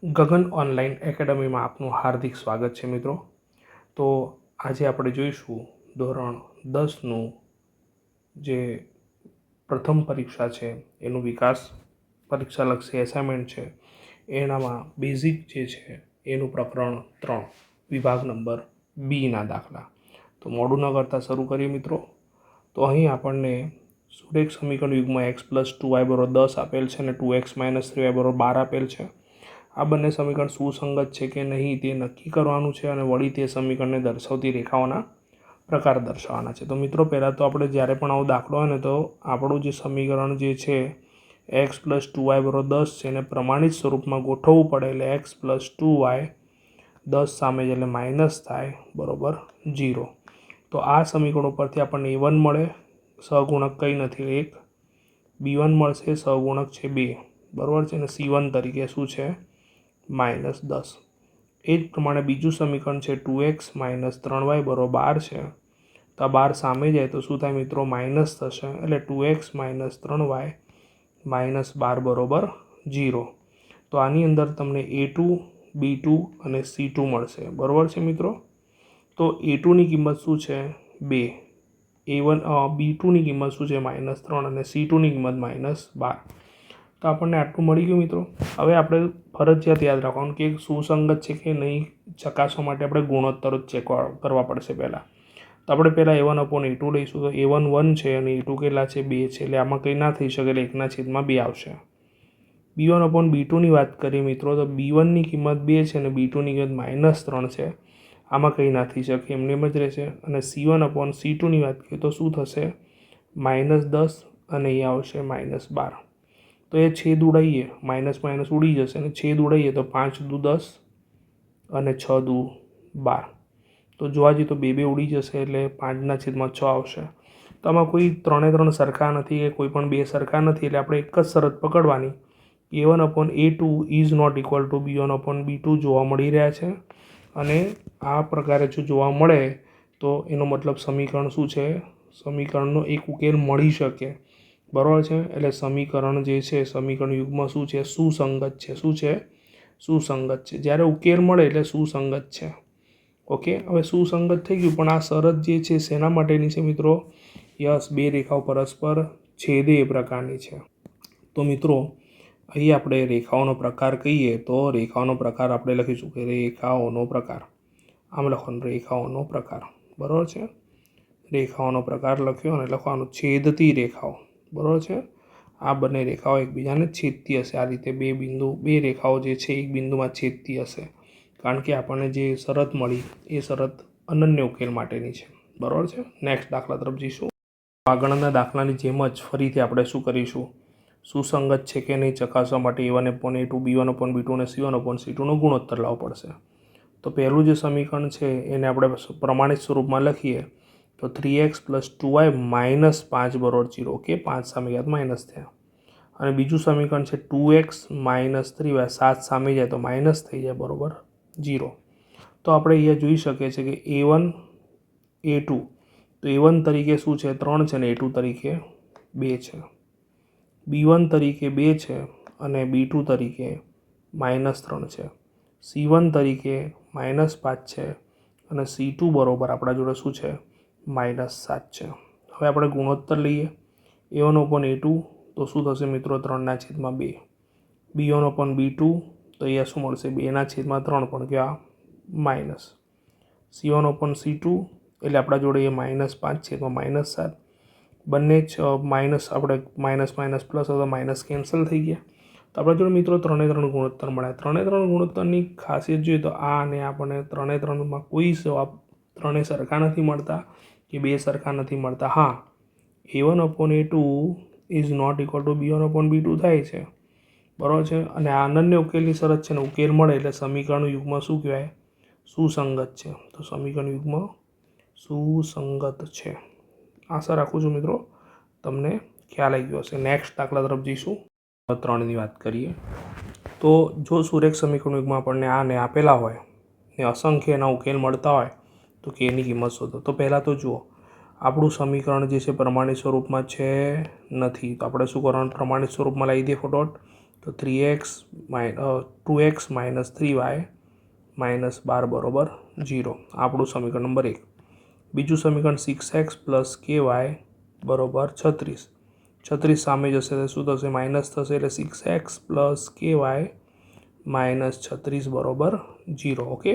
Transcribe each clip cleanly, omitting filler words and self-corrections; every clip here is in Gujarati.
ગગન ઓનલાઈન એકેડમીમાં આપનું હાર્દિક સ્વાગત છે મિત્રો। તો આજે આપણે જોઈશું ધોરણ 10નું જે પ્રથમ પરીક્ષા છે એનું વિકાસ પરીક્ષાલક્ષી એસાઇનમેન્ટ છે એનામાં બેઝિક જે છે એનું પ્રકરણ 3 વિભાગ નંબર બીના દાખલા। તો મોડું ન કરતાં શરૂ કરીએ મિત્રો। તો અહીં આપણને સુરેખ સમીકરણ યુગમાં x + 2y = 10 આપેલ છે અને 2x - 3y = 12 આપેલ છે। આ બંને સમીકરણ સુસંગત છે કે નહીં તે નક્કી કરવાનું છે અને વળી તે સમીકરણને દર્શાવતી રેખાઓના પ્રકાર દર્શાવવાના છે। તો મિત્રો પહેલાં તો આપણે જ્યારે પણ આવો દાખલો હોય ને તો આપણું જે સમીકરણ જે છે x + 2y = 10 છે એને પ્રમાણિત સ્વરૂપમાં ગોઠવવું પડે એટલે x + 2y 10 સામે જ એટલે માઇનસ થાય બરાબર 0। તો આ સમીકરણ ઉપરથી આપણને a1 મળે, સહગુણક કંઈ નથી 1, b1 મળશે, સહગુણક છે 2 બરાબર છે, અને c1 તરીકે શું છે -10। એ જ પ્રમાણે બીજું સમીકરણ છે 2x - 3y = 12 છે। તો આ 12 સામે જાય તો શું થાય મિત્રો માઇનસ થશે એટલે 2x - 3y -12 = 0। તો આની અંદર તમને a2, b2 અને c2 મળશે બરાબર છે મિત્રો। તો a2ની કિંમત શું છે 2, b2ની કિંમત શું છે -3 અને c2ની કિંમત -12। તો આપણને આટલું મળી ગયું મિત્રો। હવે આપણે ફરજિયાત યાદ રાખવાનું કે સુસંગત છે કે નહીં ચકાસવા માટે આપણે ગુણોત્તરો ચેક કરવા પડશે પહેલાં। તો આપણે પહેલાં a1/a2 લઈશું। તો a1 1 છે અને a2 કેટલા છે 2 છે એટલે આમાં કંઈ ના થઈ શકે એટલે 1/2 આવશે। b1/b2ની વાત કરીએ મિત્રો તો b1ની કિંમત 2 છે અને b2ની કિંમત -3 છે, આમાં કંઈ ના થઈ શકે એમને એમ જ રહેશે। અને c1/c2ની વાત કરીએ તો શું થશે -10 અને અહીંયા આવશે -12। તો એ છેદ ઉડાઈએ માઇનસ માઇનસ ઉડી જશે અને છેદ ઉડાઈએ તો 5 દુ 10 અને 6 દુ 12। તો જોવા જઈએ તો 2 2 ઉડી જશે એટલે 5/6 આવશે। તો આમાં કોઈ 3 સરખા નથી કે કોઈ પણ 2 સરખા નથી એટલે આપણે એક જ શરત પકડવાની a1/a2 is not equal two b1/b2 જોવા મળી રહ્યા છે। અને આ પ્રકારે જો જોવા મળે તો એનો મતલબ સમીકરણ શું છે, સમીકરણનો એક ઉકેલ મળી શકે બરાબર છે। એટલે સમીકરણ જે છે સમીકરણ યુગમાં શું છે સુસંગત છે। શું છે સુસંગત છે, જ્યારે ઉકેલ મળે એટલે સુસંગત છે। ઓકે, હવે સુસંગત થઈ ગયું પણ આ શરત જે છે શેના માટેની છે મિત્રો, યસ 2 રેખાઓ પરસ્પર છેદે એ પ્રકારની છે। તો મિત્રો અહીં આપણે રેખાઓનો પ્રકાર કહીએ તો રેખાઓનો પ્રકાર આપણે લખીશું કે રેખાઓનો પ્રકાર, આમ લખવાનું રેખાઓનો પ્રકાર બરાબર છે। રેખાઓનો પ્રકાર લખ્યો અને લખવાનું છેદતી રેખાઓ બરાબર છે। આ બંને રેખાઓ એકબીજાને છેદતી હશે, આ રીતે બે રેખાઓ જે છે એક બિંદુમાં છેદતી હશે કારણ કે આપણને જે શરત મળી એ શરત અનન્ય ઉકેલ માટેની છે બરાબર છે। નેક્સ્ટ દાખલા તરફ જઈશું। આગળના દાખલાની જેમ જ ફરીથી આપણે શું કરીશું, સુસંગત છે કે નહીં ચકાસવા માટે a1/a2, b1/b2 અને c1/c2નો ગુણોત્તર લાવવો પડશે। તો પહેલું જે સમીકરણ છે એને આપણે પ્રમાણિત સ્વરૂપમાં લખીએ તો 3x + 2y - 5 = 0। ઓકે, 5 સામે ગયા માઇનસ થયા। અને બીજું સમીકરણ છે 2x - 3y 7 સામે જાય તો માઇનસ થઈ જાય બરાબર 0। તો આપણે અહીંયા જોઈ શકીએ છીએ કે a1 a2 તો a1 તરીકે શું છે 3 છે અને a2 તરીકે 2 છે, b1 તરીકે 2 છે અને b2 તરીકે -3 છે, c1 તરીકે -5 છે અને c2 બરાબર આપણા જોડે શું છે -7 છે। હવે આપણે ગુણોત્તર લઈએ a1/a2 તો શું થશે મિત્રો 3/2, b1/b2 તો અહીંયા શું મળશે 2/3 પણ ક્યાં માઇનસ, c1/c2 એટલે આપણા જોડે એ -5 છે તો -7, બંને જ માઇનસ આપણે માઇનસ માઇનસ પ્લસ અથવા માઇનસ કેન્સલ થઈ ગયા। તો આપણા જોડે મિત્રો 3 ગુણોત્તર મળ્યા। 3 ગુણોત્તરની ખાસિયત જોઈએ તો આ અને આપણને 3માં કોઈ જવાબ 3 સરખા નથી મળતા કે 2 સરખા નથી મળતા। હા, a1/a2 is not equal two b1/b2 થાય છે બરાબર છે। અને આ અનન્ય ઉકેલની શરત છે ને ઉકેલ મળે એટલે સમીકરણ યુગમાં શું કહેવાય સુસંગત છે। તો સમીકરણ યુગમાં સુસંગત છે। આશા રાખું છું મિત્રો તમને ખ્યાલ આવી ગયો હશે। નેક્સ્ટ દાખલા તરફ જઈશું। 3ની વાત કરીએ તો જો સુરેખ સમીકરણ યુગમાં આપણને આને આપેલા હોય ને અસંખ્ય એના ઉકેલ મળતા હોય તો કે એની કિંમત શોધો। તો પહેલાં તો જુઓ આપણું સમીકરણ જે છે પ્રમાણિત સ્વરૂપમાં છે નથી, તો આપણે શું કરવાનું પ્રમાણિત સ્વરૂપમાં લાવી દઈએ ફટોફટ। તો તો 2x માઇનસ 3y માઇનસ 12 બરાબર 0. આપણું સમીકરણ નંબર 1. બીજું સમીકરણ 6x પ્લસ KY બરાબર 36. 36 સામે જશે તો શું થશે? માઇનસ થશે, એટલે 6x પ્લસ KY માઇનસ 36 બરાબર 0. ઓકે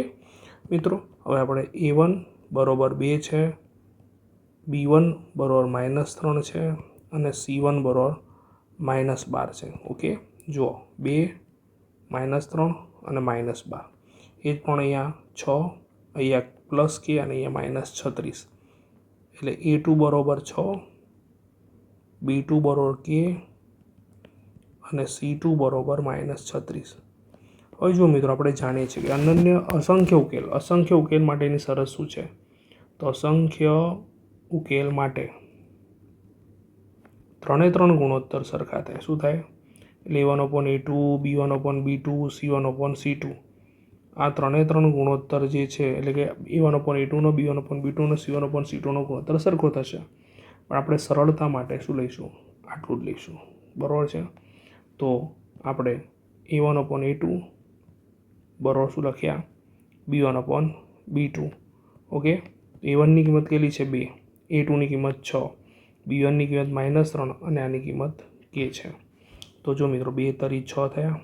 મિત્રો, હવે આપણે A1 બરાબર 2 છે, B1 બરાબર માઇનસ 3 છે અને C1 બરાબર માઇનસ 12 છે. ઓકે, જુઓ 2 માઇનસ 3 અને માઇનસ 12. એ જ પણ અહીંયા 6, અહીંયા પ્લસ K અને અહીંયા માઇનસ 36. એટલે A2 બરાબર 6, B2 બરાબર K અને C2 બરાબર માઇનસ 36. હવે જુઓ મિત્રો, આપણે જાણીએ છીએ કે અસંખ્ય ઉકેલ માટેની શરત શું છે? તો અસંખ્ય ઉકેલ માટે 3 ગુણોત્તર સરખા થાય. શું થાય? એટલે A1/A2, B1/B2, C1/C2. આ 3 ગુણોત્તર જે છે, એટલે કે A1/A2નો, B1/B2નો, C1/C2નો ગુણોત્તર સરખો થશે. પણ આપણે સરળતા માટે શું લઈશું? આટલું જ લઈશું. બરાબર છે? તો આપણે A1/A2 બરાબર શું લખ્યા? B1/B2. ઓકે, A1ની કિંમત કેટલી છે? 2, A2ની કિંમત 6, B1ની કિંમત -3 અને આની કિંમત K છે. તો જો મિત્રો, 2 તરી 6 થયા.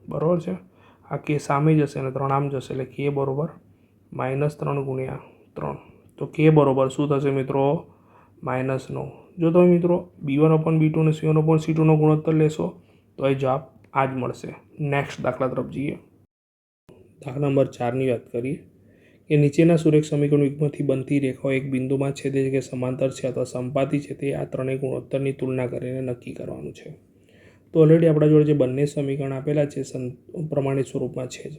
બરાબર છે? આ K સામે જશે અને 3 આમ જશે, એટલે K બરાબર -3 ગુણ્યા 3. તો K બરાબર શું થશે મિત્રો? -9. જો તમે મિત્રો B1/B2 અને C1/C2નો ગુણોત્તર લેશો તો એ જવાબ આ જ મળશે. નેક્સ્ટ દાખલા તરફ જઈએ. દાખલા નંબર 4ની વાત કરીએ કે નીચેના સુરેખ સમીકરણ યુગ્મથી બનતી રેખાઓ એક બિંદુમાં છેદે છે કે સમાંતર છે અથવા સંપાતી છે, તે આ ત્રણેય ગુણોત્તરની તુલના કરીને નક્કી કરવાનું છે. તો ઓલરેડી આપણા જોડે જે બંને સમીકરણ આપેલા છે પ્રમાણિત સ્વરૂપમાં છે જ.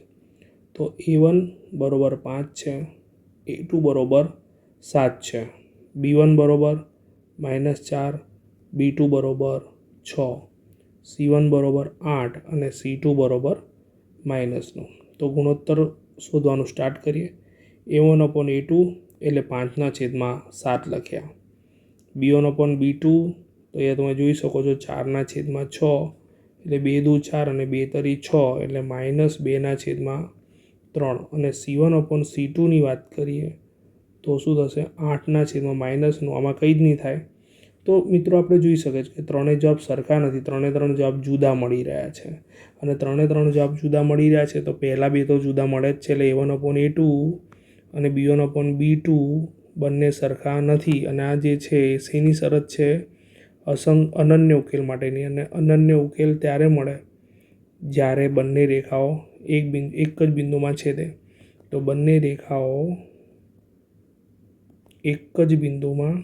તો A1 બરાબર 5 છે, A2 બરાબર 7 છે, B1 બરાબર -4, B2 બરાબર 6, C1 બરાબર 8 અને C2 બરાબર -9. તો ગુણોત્તર શોધવાનું સ્ટાર્ટ કરીએ. A1/A2 એટલે 5/7 લખ્યા. B1/B2 તો અહીંયા તમે જોઈ શકો છો 4/6, એટલે 2 દુ 4 અને 2 તરી 6, એટલે -2/3. અને C1/C2ની વાત કરીએ તો શું થશે? 8/-9. આમાં કંઈ જ નહીં થાય. તો મિત્રો આપણે જોઈ શકીએ છીએ કે ત્રણેય જવાબ સરખા નથી, 3 જવાબ જુદા મળી રહ્યા છે. અને 3 જવાબ જુદા મળી રહ્યા છે તો પહેલાં 2 તો જુદા મળે જ છે. એટલે A1/A2 અને B1/B2 બંને સરખા નથી. અને આ જે છે શેની શરત છે? અનન્ય ઉકેલ માટેની. અને અનન્ય ઉકેલ ત્યારે મળે જ્યારે બંને રેખાઓ એક જ બિંદુમાં છેદે. તો બંને રેખાઓ એક જ બિંદુમાં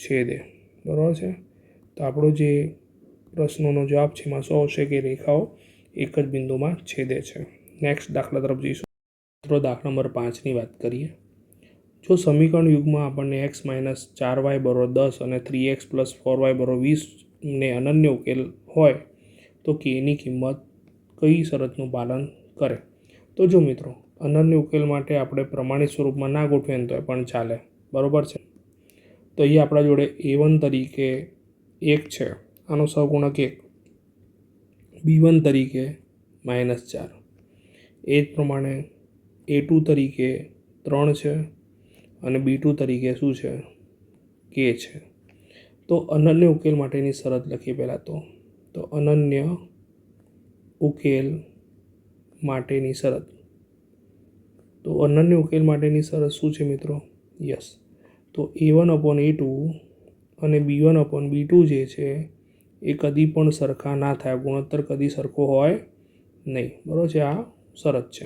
છેદે. બરાબર છે? તો આપણો જે પ્રશ્નોનો જવાબ છે એમાં શું આવશે? કે રેખાઓ એક જ બિંદુમાં છેદે છે. નેક્સ્ટ દાખલા તરફ જઈશું. મિત્રો, દાખલા નંબર 5ની વાત કરીએ. જો સમીકરણ યુગમાં આપણને x - 4y = 10 અને 3x + 4y = 20 ને અનન્ય ઉકેલ હોય તો Kની કિંમત કઈ શરતનું પાલન કરે? તો જો મિત્રો, અનન્ય ઉકેલ માટે આપણે પ્રમાણિત સ્વરૂપમાં ના ગોઠવીએ તો પણ ચાલે. બરાબર છે? તો અહીંયા આપણા જોડે A1 તરીકે 1 છે, આનો સહગુણક 1, B1 તરીકે -4, એ જ પ્રમાણે A2 તરીકે 3 છે અને B2 તરીકે શું છે? K છે. તો અનન્ય ઉકેલ માટેની શરત લખીએ પહેલાં તો અનન્ય ઉકેલ માટેની શરત. તો અનન્ય ઉકેલ માટેની શરત શું છે મિત્રો? યસ. તો A1/A2 અને B1/B2 જે છે એ કદી પણ સરખા ના થાય. ગુણોત્તર કદી સરખો હોય નહીં. બરાબર છે? આ શરત છે.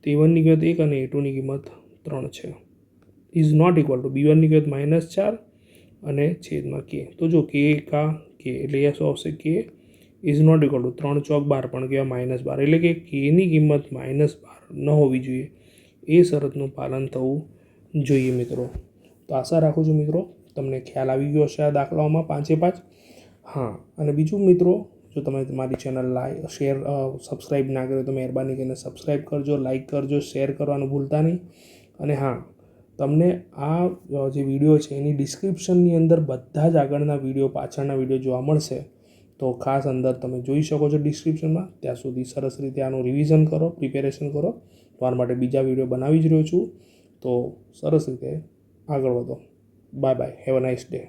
તો A1ની કિંમત 1 અને A2ની કિંમત 3 છે. ઇઝ નોટ ઇક્વલ ટુ B1ની કિંમત -4 અને છેદમાં K. તો જો K કા K, એટલે અહીંયા શું આવશે? K is not equal to 3 ચોક 12, પણ કેવા -12, એટલે કે Kની કિંમત -12 ન હોવી જોઈએ. એ શરતનું પાલન થવું જોઈએ મિત્રો. તો આશા રાખું છું મિત્રો તમને ખ્યાલ આવી ગયો હશે આ દાખલાઓમાં 5 હા. અને બીજું મિત્રો, જો તમે મારી ચેનલ સબસ્ક્રાઈબ ના કરો તો મહેરબાની કરીને સબસ્ક્રાઈબ કરજો, લાઇક કરજો, શેર કરવાનું ભૂલતા નહીં. અને હા, તમને આ જે વિડીયો છે એની ડિસ્ક્રિપ્શનની અંદર બધા જ આગળના વિડીયો, પાછળના વિડીયો જોવા મળશે. તો ખાસ અંદર તમે જોઈ શકો છો ડિસ્ક્રિપ્શનમાં. ત્યાં સુધી સરસ રીતે આનું રિવિઝન કરો, પ્રિપેરેશન કરો. તમારા માટે બીજા વિડીયો બનાવી જ રહ્યો છું. તો સરસ રીતે આગળ વધો. Bye bye. Have a nice day.